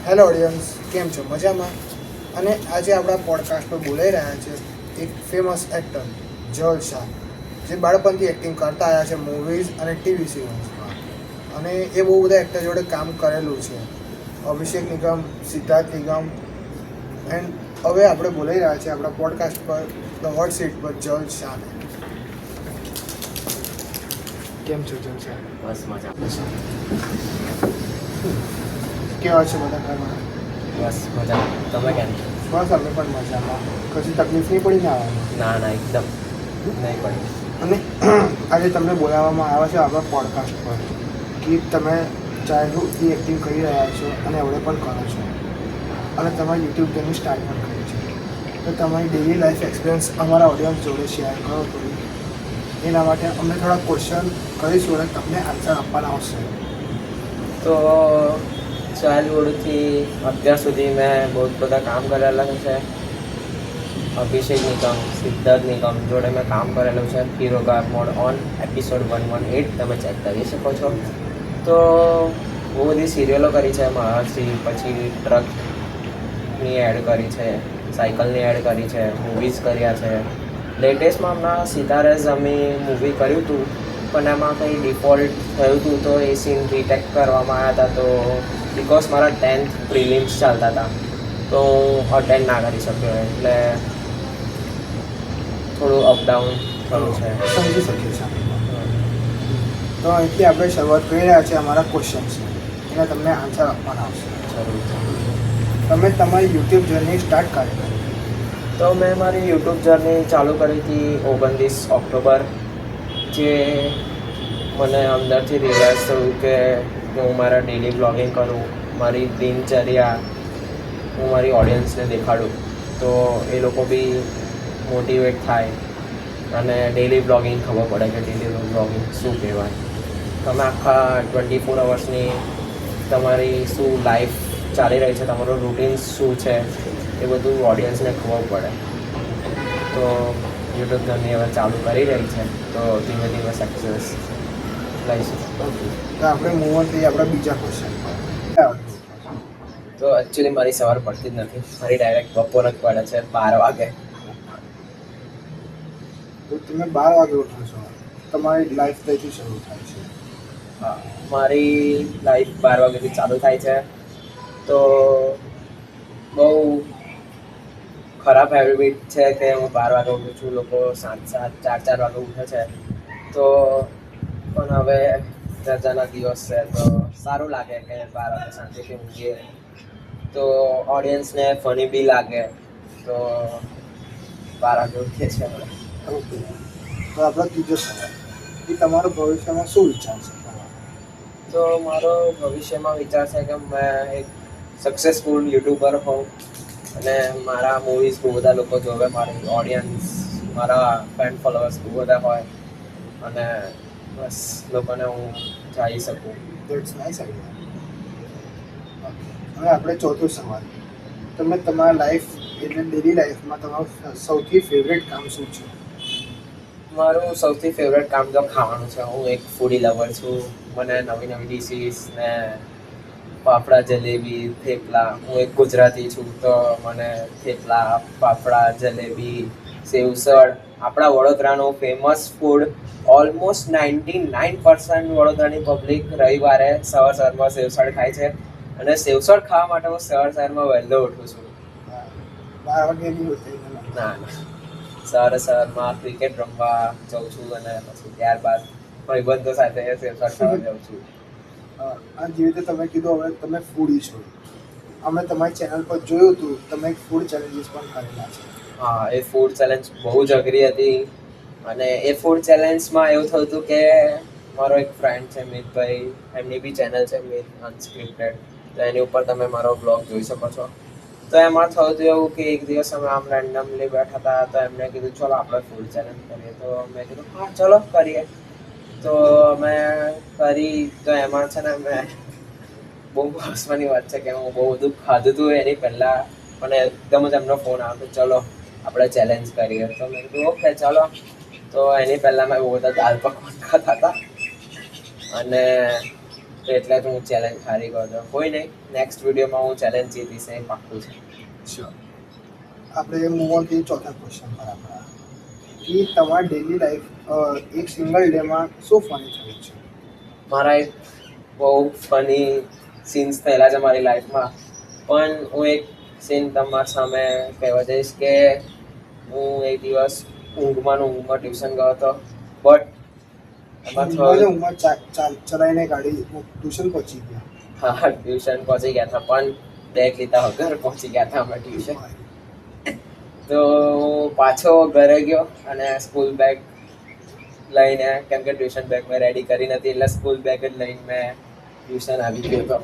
Hello audience, કેમ છો? મજામાં? અને આજે આપણા પોડકાસ્ટમાં બોલાઈ રહ્યા છે એક ફેમસ એક્ટર જલ શાહ, જે બાળપણથી એક્ટિંગ કરતા આવ્યા છે મૂવીઝ અને ટીવી સિરિયલ્સમાં. અને એ બહુ બધા એક્ટર જોડે કામ કરેલું છે, અભિષેક નિગમ, સિદ્ધાર્થ નિગમ. એન્ડ હવે આપણે બોલાઈ રહ્યા છે આપણા podcast per the hot seat પર જલ શાહને. કેમ છો જલ શાહ? બસ મજા. કેવા છે બધા ઘરમાં? બસ મજા. તમે કેમ છો? બસ અમે પણ મજામાં. કશી તકલીફ નહીં પડી ને આવવાની? ના એકદમ નહીં પડી. અને આજે તમને બોલાવવામાં આવ્યા છે આપણા પોડકાસ્ટ પર કે તમે ચાઇલ્ડહુડથી એક્ટિંગ કરી રહ્યા છો અને હવે પણ કરો છો, અને તમારી યુટ્યુબ ચેનલ સ્ટાર્ટ પણ કરી છે. તો તમારી ડેલી લાઈફ એક્સપિરિયન્સ અમારા ઓડિયન્સ જોડે શેર કરો થોડી. એના માટે અમે થોડા ક્વેશ્ચન કરીશું અને તમને આન્સર આપવાના આવશે. તો ચાઇલ્ડહુડથી અત્યાર સુધી મેં બહુ બધા કામ કરેલા છે. અભિષેક નિગમ, સિદ્ધાર્થ નિગમ જોડે મેં કામ કરેલું છે. હીરો ગાર મોડ ઓન એપિસોડ 118 તમે ચેક કરી શકો છો. તો બહુ બધી સિરિયલો કરી છે. મહાશ્રી, પછી ટ્રકની એડ કરી છે, સાયકલની એડ કરી છે, મૂવીઝ કર્યા છે. લેટેસ્ટમાં હમણાં સિતારે ઝમીન મૂવી કર્યું હતું, પણ એમાં કંઈ ડિફોલ્ટ થયું હતું તો એ સીન રીટેક કરવામાં આવ્યા હતા. તો બિકોઝ મારા 10th પ્રિલિમ્સ ચાલતા હતા તો હું અટેન્ડ ના કરી શક્યો, એટલે થોડું અપડાઉન થયું છે. સમજી શકીએ છીએ. તો અહીંથી આપણે શરૂઆત કરી રહ્યા છીએ અમારા ક્વેશ્ચન્સ, એના તમને આન્સર આપવાના આવશે. જરૂર. તમે તમારી યુટ્યુબ જર્ની સ્ટાર્ટ કરી? તો મેં મારી યુટ્યુબ જર્ની ચાલુ કરી હતી 29 ઓક્ટોબર, જે મને અંદરથી રિયલાઇઝ થયું કે હું મારા ડેલી બ્લોગિંગ કરું, મારી દિનચર્યા હું મારી ઓડિયન્સને દેખાડું, તો એ લોકો બી મોટિવેટ થાય અને ડેલી બ્લોગિંગ ખબર પડે કે ડેલી બ્લોગિંગ શું કહેવાય. તમે આખા 24 અવર્સની તમારી શું લાઈફ ચાલી રહી છે, તમારું રૂટીન શું છે, એ બધું ઓડિયન્સને ખબર પડે. તો યુટ્યુબ જર્ની હવે ચાલુ કરી રહી છે, તો ધીમે ધીમે સક્સેસ લઈશું. તો આપણે મૂવ ઓન થઈએ આપણા બીજા ક્વેશ્ચન પર. તો એકચ્યુઅલી મારી સવાર પડતી જ નથી, મારી ડાયરેક્ટ બપોર જ પડે છે 12 વાગે. તો તમે 12 વાગે ઉઠો છો, તમારી લાઈફ કઈથી શરૂ થાય છે? હા, મારી લાઈફ 12 વાગ્યાથી ચાલુ થાય છે. તો બહુ ખરાબ હેબિટ છે કે હું 12 વાગે ઉઠું છું. લોકો 7 4 વાગે ઉઠે છે. તો પણ હવે રજાના દિવસ છે તો સારું લાગે કે 12 વાગે શાંતિથી ઊંઘીએ, તો ઓડિયન્સને ફની બી લાગે. તો 12 વાગે ઉઠીએ છીએ આપણે. ઓકે, તો આપણો ત્રીજો સવાલ કે તમારો ભવિષ્યમાં શું વિચાર છે? તો મારો ભવિષ્યમાં વિચાર છે કે મેં એક સક્સેસફુલ યુટ્યુબર હોઉં અને મારા મૂવીઝ બહુ બધા લોકો જોવે, મારી ઓડિયન્સ, મારા ફ્રેન્ડ ફોલોઅર્સ બહુ બધા હોય અને બસ લોકોને હું જાઈ શકું. That's nice idea. હવે આપણે ચોથો સવાલ. તમે તમારા લાઈફ એટલે ડેલી લાઈફમાં તમારું સૌથી ફેવરેટ કામ શું છે? મારું સૌથી ફેવરેટ કામ તો ખાવાનું છે. હું એક ફૂડી લવર છું. મને નવી નવી ડિશિસ ને ફાફડા, જલેબી, થેપલા, હું એક ગુજરાતી છું તો મને થેપલા, ફાફડા, જલેબી, સેવસળ, આપણા વડોદરાનું ફેમસ ફૂડ. ઓલમોસ્ટ 99% વડોદરાની પબ્લિક રવિવારે સવારમાં સેવસળ ખાય છે, અને સેવસળ ખાવા માટે હું સવારમાં વહેલો ઉઠું છું. 12 વાગે નહીં ઉઠે? ના સવારમાં ક્રિકેટ રમવા જાઉં છું અને પછી ત્યારબાદ ભાઈબંધો સાથે સેવસળ ખાવા જાઉં છું. આ જે રીતે તમે કીધું, હવે તમે ફૂડી છો. અમે તમારી ચેનલ પર જોયું હતું, તમે એક ફૂડ ચેલેન્જીસ પણ કરેલા છે. હા, એ ફૂડ ચેલેન્જ બહુ જ અઘરી હતી. અને એ ફૂડ ચેલેન્જમાં એવું થયું હતું કે મારો એક ફ્રેન્ડ છે મિતભાઈ, એમની બી ચેનલ છે મિત અનસ્ક્રિપ્ટેડ, તો એની ઉપર તમે મારો બ્લોગ જોઈ શકો છો. તો એમાં થયું હતું એવું કે એક દિવસ અમે આમ રેન્ડમલી બેઠા હતા, તો એમને કીધું ચલો આપણે ફૂડ ચેલેન્જ કરીએ. તો મેં કીધું હા ચલો કરીએ. તો અમે કરી, તો એમાં છે ને મેં બહુ હસવાની વાત છે કે હું બહુ બધું ખાધું હતું એની પહેલાં, પણ એકદમ જ એમનો ફોન આવ્યો તો ચલો આપણે ચેલેન્જ કરીએ. તો મેં કીધું ઓકે ચાલો. તો એની પહેલાં મેં બહુ બધા દાળ પકવાન ખાતા હતા અને તો એટલે જ હું ચેલેન્જ હારી ગયો હતો. કોઈ નહીં, નેક્સ્ટ વિડીયોમાં હું ચેલેન્જ જીતીશ, એ પાક્કું છે. શ્યોર. આપણે મૂવ ઓન થી ચોથા ક્વેશ્ચન પર આપણા કે તમારા ડેલી લાઈફ એક સિંગલ ડેમાં શું ફની થયું છે? મારા એક બહુ ફની સીન્સ થયેલા છે મારી લાઈફમાં, પણ હું એક સીન તમારી સામે કહેવા જઈશ કે હું એક દિવસ ઊંઘમાં ટ્યુશન ગયો હતો, બટ એમાં ઊંઘમાં ચલાવીને ગાડી ટ્યુશન પહોંચી ગયા. હા, ટ્યુશન પહોંચી ગયા હતા, પણ બેગ લીધા વગર પહોંચી ગયા હતા અમે ટ્યુશન. તો હું પાછો ઘરે ગયો અને સ્કૂલ બેગ લઈને, કેમ કે ટ્યુશન બેગ મેં રેડી કરી નથી, એટલે સ્કૂલ બેગ જ લઈને મેં ટ્યુશન આવી ગયો હતો.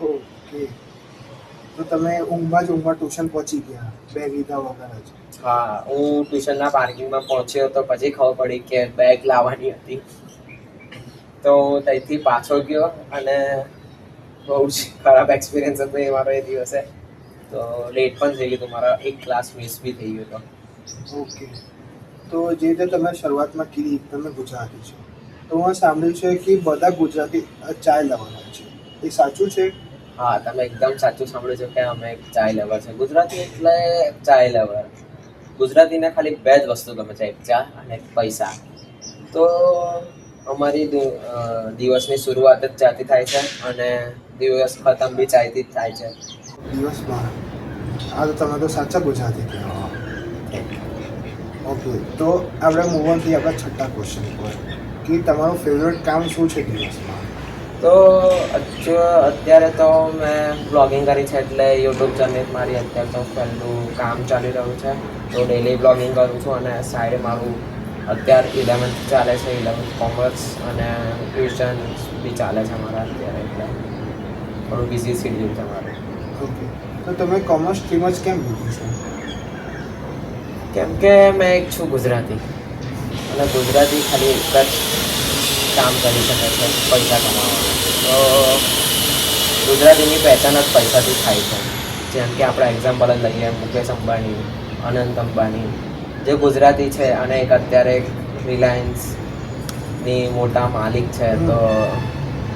ઓકે, તો તમે ઊંઘમાં ટ્યુશન પહોંચી ગયા બેગ લીધા વગર જ? હા, હું ટ્યુશનના પાર્કિંગમાં પહોંચ્યો તો પછી ખબર પડી કે બેગ લાવવાની હતી. તો હું ત્યાંથી પાછો ગયો અને બહુ જ ખરાબ એક્સપિરિયન્સ હતો એ મારો એ દિવસે. તો લેટ પણ થઈ ગયું હતું, મારા એક ક્લાસ મિસ બી થઈ ગયો હતો. ઓકે, તો જે રીતે તમે શરૂઆતમાં કીધી તમે ગુજરાતી છો, તો હું સાંભળ્યું છે કે બધા ગુજરાતી ચાય લવર હોય છે, એ સાચું છે? હા, તમે એકદમ સાચું સાંભળ્યું છે કે અમે એક ચાય લવર છે. ગુજરાતી એટલે ચાય લવર. ગુજરાતીને ખાલી બે જ વસ્તુ ગમે છે, એક ચા અને એક પૈસા. તો અમારી દિવસની શરૂઆત જ ચાથી થાય છે અને દિવસ ખતમ બી ચાયથી જ થાય છે. દિવસમાં હા, તો તમે તો સાચા ગુજરાતી કહેવાય. ઓકે, તો આપણે મૂવ ઓન થી આપણા છઠ્ઠા ક્વેશ્ચન પર કે તમારું ફેવરેટ કામ શું છે દિવસમાં? તો અત્યારે તો મેં બ્લોગિંગ કરી છે, એટલે યુટ્યુબ ચેનલ મારી અત્યારે તો પહેલું કામ ચાલી રહ્યું છે. તો ડેલી બ્લોગિંગ કરું છું અને સાઈડ મારું અત્યારે 11th ચાલે છે, 11th કોમર્સ અને ટ્યુશન બી ચાલે છે મારા અત્યારે, એટલે થોડું બિઝી શેડ્યુલ છે મારું. ઓકે, તો તમે કોમર્સ સ્ટ્રીમ જ કેમ લીધી છે? કેમ કે મેં એક છું ગુજરાતી, અને ગુજરાતી ખાલી એક જ કામ કરી શકે છે, પૈસા કમાવાનું. તો ગુજરાતીની પહેચાન જ પૈસાથી થાય છે. જેમ કે આપણે એક્ઝામ્પલ જ લઈએ, મુકેશ અંબાણી, અનંત અંબાણી, જે ગુજરાતી છે અને એક અત્યારે રિલાયન્સની મોટા માલિક છે. તો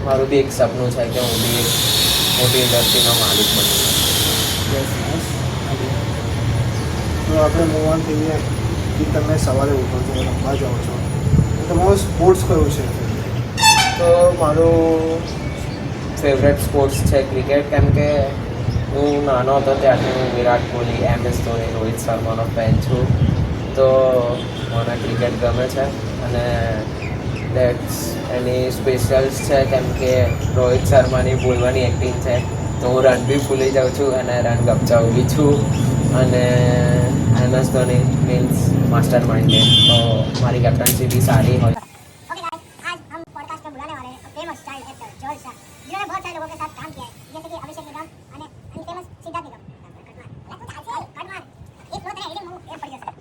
મારું બી એક સપનું છે કે હું બી એક મોટી ઇન્ડસ્ટ્રીનો માલિક બનું. તો આપણે મૂવ ઓન થઈએ કે તમે સવારે ઉઠો છો, રમવા જાઓ છો, તો તમારો સ્પોર્ટ્સ કયો છે? તો મારું ફેવરેટ સ્પોર્ટ્સ છે ક્રિકેટ, કેમ કે હું નાનો હતો ત્યારથી હું વિરાટ કોહલી, MS ધોની, રોહિત શર્માનો ફેન છું. તો મને ક્રિકેટ ગમે છે અને દેટ્સ એની સ્પેશિયલ્સ છે, કેમ કે રોહિત શર્માની ભૂલવાની એક્ટિંગ છે. તો હું રન બી ભૂલી જાઉં છું અને રન ગપચાવું બી છું. અને MS Dhoni means master mind है, तो हमारी कैप्टनसी भी सारी हो. ओके गाइस, आज हम पॉडकास्ट में बुलाने वाले हैं famous child actor George Shah, जिन्होंने बहुत सारे लोगों के साथ काम किया है, जैसे कि अभिषेक निगम અને फेमस सिद्धार्थ निगम. कटमार एक फ्लो तरह एडिटिंग मूव एक पड़ी जैसे.